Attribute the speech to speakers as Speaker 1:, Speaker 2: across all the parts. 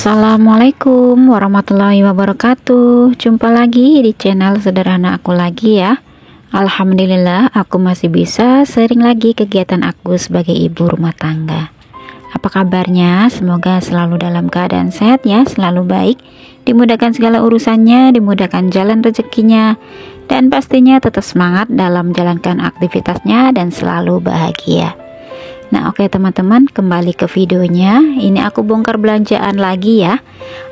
Speaker 1: Assalamualaikum warahmatullahi wabarakatuh. Jumpa lagi di channel sederhana aku lagi ya. Alhamdulillah aku masih bisa sering lagi kegiatan aku sebagai ibu rumah tangga. Apa kabarnya? Semoga selalu dalam keadaan sehat ya, selalu baik, dimudahkan segala urusannya, dimudahkan jalan rezekinya, dan pastinya tetap semangat dalam menjalankan aktivitasnya dan selalu bahagia. Nah oke teman-teman, kembali ke videonya. Ini aku bongkar belanjaan lagi ya.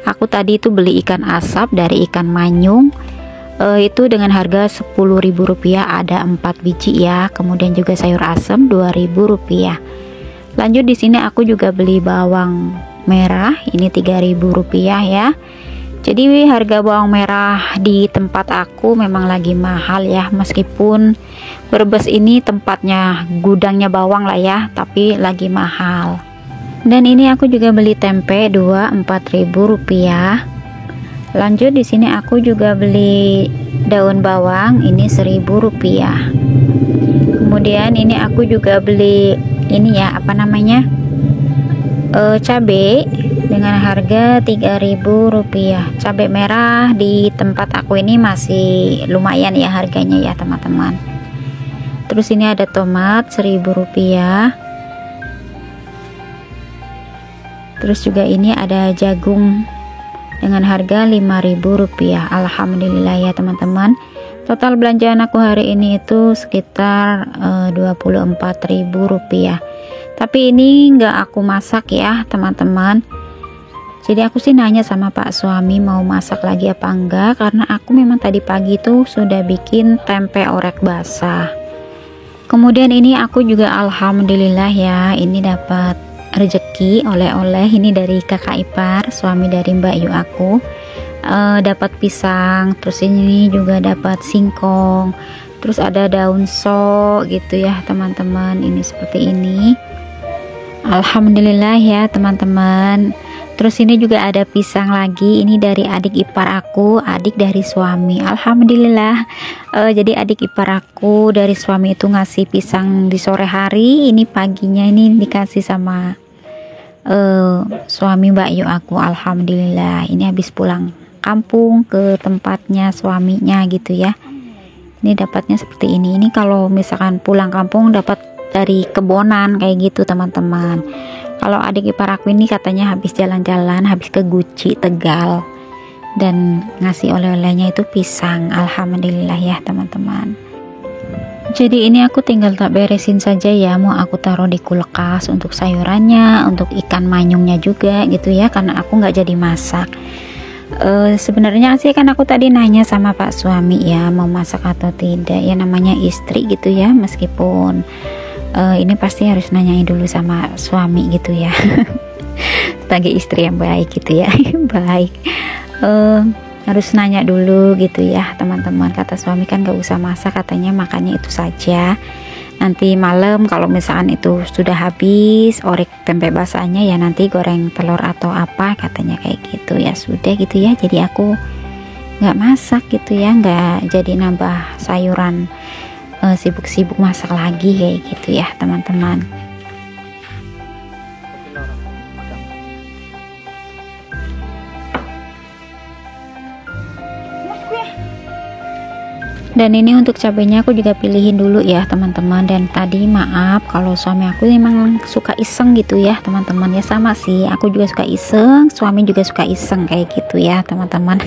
Speaker 1: Aku tadi itu beli ikan asap dari ikan manyung, itu dengan harga Rp10.000, ada 4 biji ya. Kemudian juga sayur asem Rp2.000. Lanjut di sini aku juga beli bawang merah, ini Rp3.000 ya. Jadi harga bawang merah di tempat aku memang lagi mahal ya, meskipun Brebes ini tempatnya gudangnya bawang lah ya, tapi lagi mahal. Dan ini aku juga beli tempe 4.000 rupiah. Lanjut di sini aku juga beli daun bawang, ini Rp1.000. Kemudian ini aku juga beli ini ya, apa namanya, cabai dengan harga Rp3.000. Cabai merah di tempat aku ini masih lumayan ya harganya ya teman-teman. Terus ini ada tomat Rp1.000. Terus juga ini ada jagung dengan harga Rp5.000. Alhamdulillah ya teman-teman. Total belanjaan aku hari ini itu sekitar Rp24.000. Tapi ini nggak aku masak ya teman-teman. Jadi aku sih nanya sama Pak suami mau masak lagi apa enggak, karena aku memang tadi pagi tuh sudah bikin tempe orek basah. Kemudian ini aku juga alhamdulillah ya, ini dapat rezeki oleh-oleh ini dari kakak ipar, suami dari Mbak Yu aku. Dapat pisang, terus ini juga dapat singkong, terus ada daun sok gitu ya teman-teman. Ini seperti ini. Alhamdulillah ya teman-teman. Terus ini juga ada pisang lagi, ini dari adik ipar aku, adik dari suami. Alhamdulillah. Jadi adik ipar aku dari suami itu ngasih pisang di sore hari, ini paginya ini dikasih sama suami Mbak Yu aku. Alhamdulillah. Ini habis pulang kampung ke tempatnya suaminya gitu ya. Ini dapatnya seperti ini. Ini kalau misalkan pulang kampung dapat dari kebonan kayak gitu teman-teman. Kalau adik ipar aku ini katanya habis jalan-jalan, habis ke Guci Tegal, dan ngasih oleh-olehnya itu pisang. Alhamdulillah ya teman-teman. Jadi ini aku tinggal tak beresin saja ya, mau aku taruh di kulkas untuk sayurannya, untuk ikan manyungnya juga gitu ya, karena aku nggak jadi masak. Sebenarnya sih kan aku tadi nanya sama Pak suami ya mau masak atau tidak, ya namanya istri gitu ya, meskipun ini pasti harus nanyain dulu sama suami gitu ya. Sebagai istri yang baik gitu ya. Baik, harus nanya dulu gitu ya teman-teman. Kata suami kan gak usah masak katanya, makanya itu saja. Nanti malam kalau misalkan itu sudah habis orek tempe basahnya ya nanti goreng telur atau apa katanya kayak gitu ya. Sudah gitu ya, jadi aku nggak masak gitu ya, nggak jadi nambah sayuran, sibuk-sibuk masak lagi kayak gitu ya teman-teman. Dan ini untuk cabenya aku juga pilihin dulu ya teman-teman. Dan tadi maaf kalau suami aku memang suka iseng gitu ya teman-teman, ya sama sih, aku juga suka iseng, suami juga suka iseng kayak gitu ya teman-teman.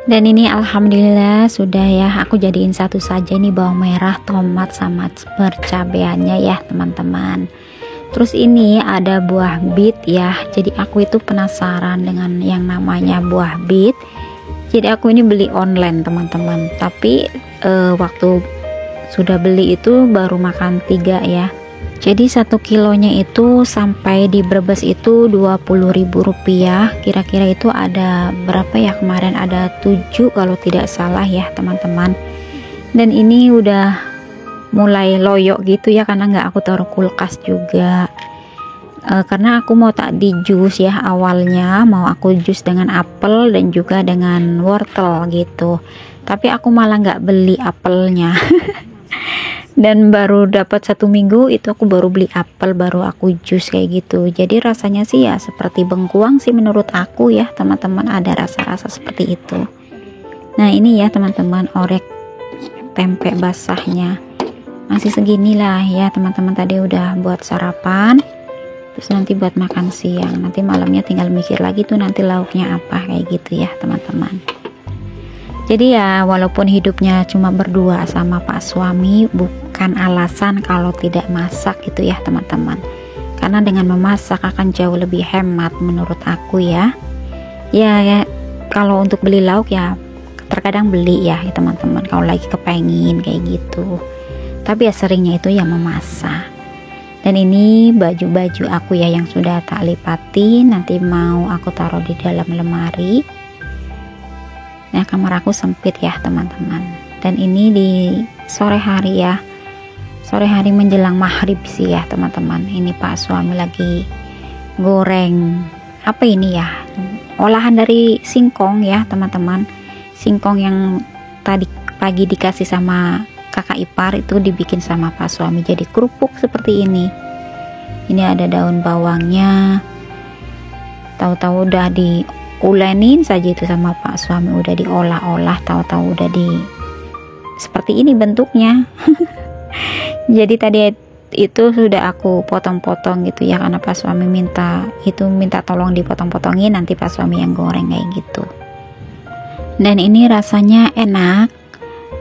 Speaker 1: Dan ini alhamdulillah sudah ya, aku jadiin satu saja nih bawang merah, tomat sama percabeannya ya teman-teman. Terus ini ada buah bit ya, jadi aku itu penasaran dengan yang namanya buah bit. Jadi aku ini beli online teman-teman, tapi waktu sudah beli itu baru makan 3 ya. Jadi 1 kilonya itu sampai di Brebes itu Rp20.000. Kira-kira itu ada berapa ya, kemarin ada 7 kalau tidak salah ya teman-teman. Dan ini udah mulai loyok gitu ya, karena nggak aku taruh kulkas juga. Karena aku mau tak di jus ya, awalnya mau aku jus dengan apel dan juga dengan wortel gitu, tapi aku malah nggak beli apelnya. Dan baru dapat 1 minggu itu aku baru beli apel, baru aku jus kayak gitu. Jadi rasanya sih ya seperti bengkuang sih menurut aku ya teman-teman, ada rasa-rasa seperti itu. Nah ini ya teman-teman, orek tempe basahnya masih segini lah ya teman-teman. Tadi udah buat sarapan, terus nanti buat makan siang, nanti malamnya tinggal mikir lagi tuh nanti lauknya apa kayak gitu ya teman-teman. Jadi ya walaupun hidupnya cuma berdua sama Pak suami, bukan alasan kalau tidak masak gitu ya teman-teman. Karena dengan memasak akan jauh lebih hemat menurut aku ya. Ya kalau untuk beli lauk ya terkadang beli ya teman-teman kalau lagi kepengin kayak gitu. Tapi ya seringnya itu ya memasak. Dan ini baju-baju aku ya yang sudah tak lipatin, nanti mau aku taruh di dalam lemari. Nah kamar aku sempit ya teman-teman. Dan ini di sore hari ya, sore hari menjelang maghrib sih ya teman-teman. Ini Pak suami lagi goreng apa ini ya, olahan dari singkong ya teman-teman. Singkong yang tadi pagi dikasih sama kakak ipar itu dibikin sama Pak suami jadi kerupuk seperti ini. Ini ada daun bawangnya, tahu-tahu udah diulenin saja itu sama Pak suami, udah diolah-olah, tahu-tahu udah seperti ini bentuknya. Jadi tadi itu sudah aku potong-potong gitu ya, karena Pak suami minta tolong dipotong-potongin, nanti Pak suami yang goreng kayak gitu. Dan ini rasanya enak,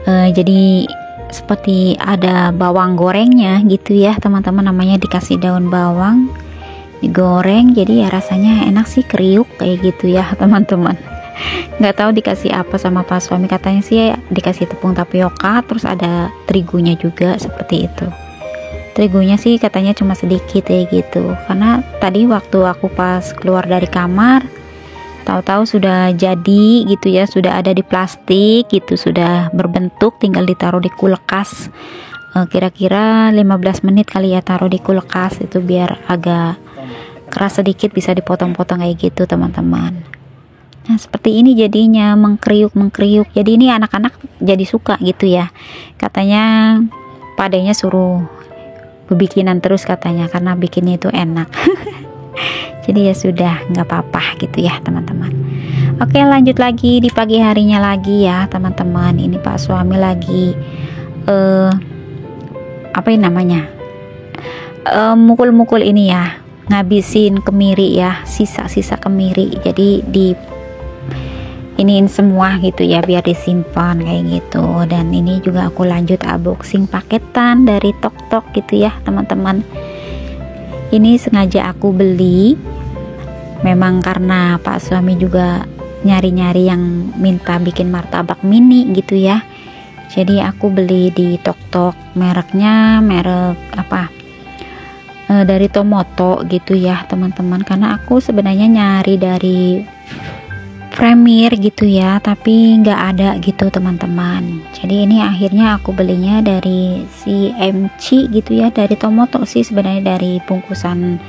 Speaker 1: jadi seperti ada bawang gorengnya gitu ya teman-teman, namanya dikasih daun bawang digoreng, jadi ya rasanya enak sih, kriuk kayak gitu ya teman-teman. Nggak tahu dikasih apa sama Pak suami, katanya sih dikasih tepung tapioka, terus ada terigunya juga seperti itu. Terigunya sih katanya cuma sedikit ya gitu, karena tadi waktu aku pas keluar dari kamar tahu-tahu sudah jadi gitu ya, sudah ada di plastik gitu, sudah berbentuk, tinggal ditaruh di kulkas. Kira-kira 15 menit kali ya taruh di kulkas itu biar agak keras sedikit, bisa dipotong-potong kayak gitu teman-teman. Nah seperti ini jadinya, mengkriuk. Jadi ini anak-anak jadi suka gitu ya, katanya padanya suruh bikinan terus katanya, karena bikinnya itu enak. Jadi ya sudah, nggak apa-apa gitu ya teman-teman. Oke lanjut lagi di pagi harinya lagi ya teman-teman. Ini Pak suami lagi apa ini namanya, mukul-mukul ini ya, ngabisin kemiri ya, sisa-sisa kemiri. Jadi di iniin semua gitu ya biar disimpan kayak gitu. Dan ini juga aku lanjut unboxing paketan dari Tok gitu ya teman-teman. Ini sengaja aku beli, memang karena Pak suami juga nyari-nyari yang minta bikin martabak mini gitu ya. Jadi aku beli di Tok, mereknya merek apa, dari Tomoto gitu ya teman-teman. Karena aku sebenarnya nyari dari Premier gitu ya, tapi nggak ada gitu teman-teman. Jadi ini akhirnya aku belinya dari si MC gitu ya, dari Tomoto sih sebenarnya, dari bungkusan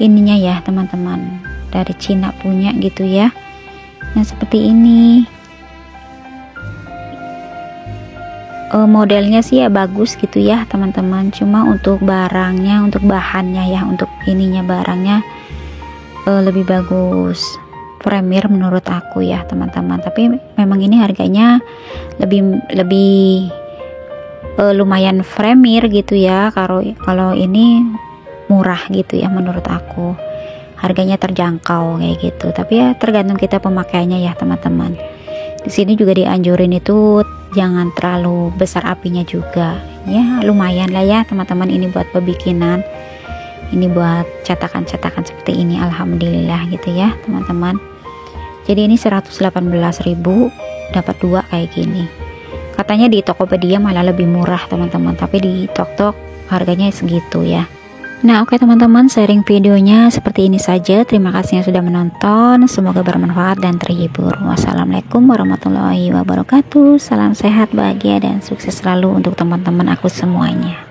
Speaker 1: ininya ya teman-teman, dari Cina punya gitu ya. Nah seperti ini, modelnya sih ya bagus gitu ya teman-teman. Cuma untuk barangnya, untuk bahannya ya, untuk ininya barangnya lebih bagus Premier menurut aku ya teman-teman. Tapi memang ini harganya lebih lumayan Premier gitu ya. Kalau ini murah gitu ya menurut aku, harganya terjangkau kayak gitu. Tapi ya tergantung kita pemakaiannya ya teman-teman. Di sini juga dianjurin itu jangan terlalu besar apinya juga ya, lumayan lah ya teman-teman. Ini buat pebikinan, ini buat cetakan-cetakan seperti ini, alhamdulillah gitu ya teman-teman. Jadi ini 118.000 dapat 2 kayak gini. Katanya di Tokopedia malah lebih murah teman-teman, tapi di Tok harganya segitu ya. Nah oke teman-teman, sharing videonya seperti ini saja. Terima kasih yang sudah menonton, semoga bermanfaat dan terhibur. Wassalamualaikum warahmatullahi wabarakatuh. Salam sehat, bahagia, dan sukses selalu untuk teman-teman aku semuanya.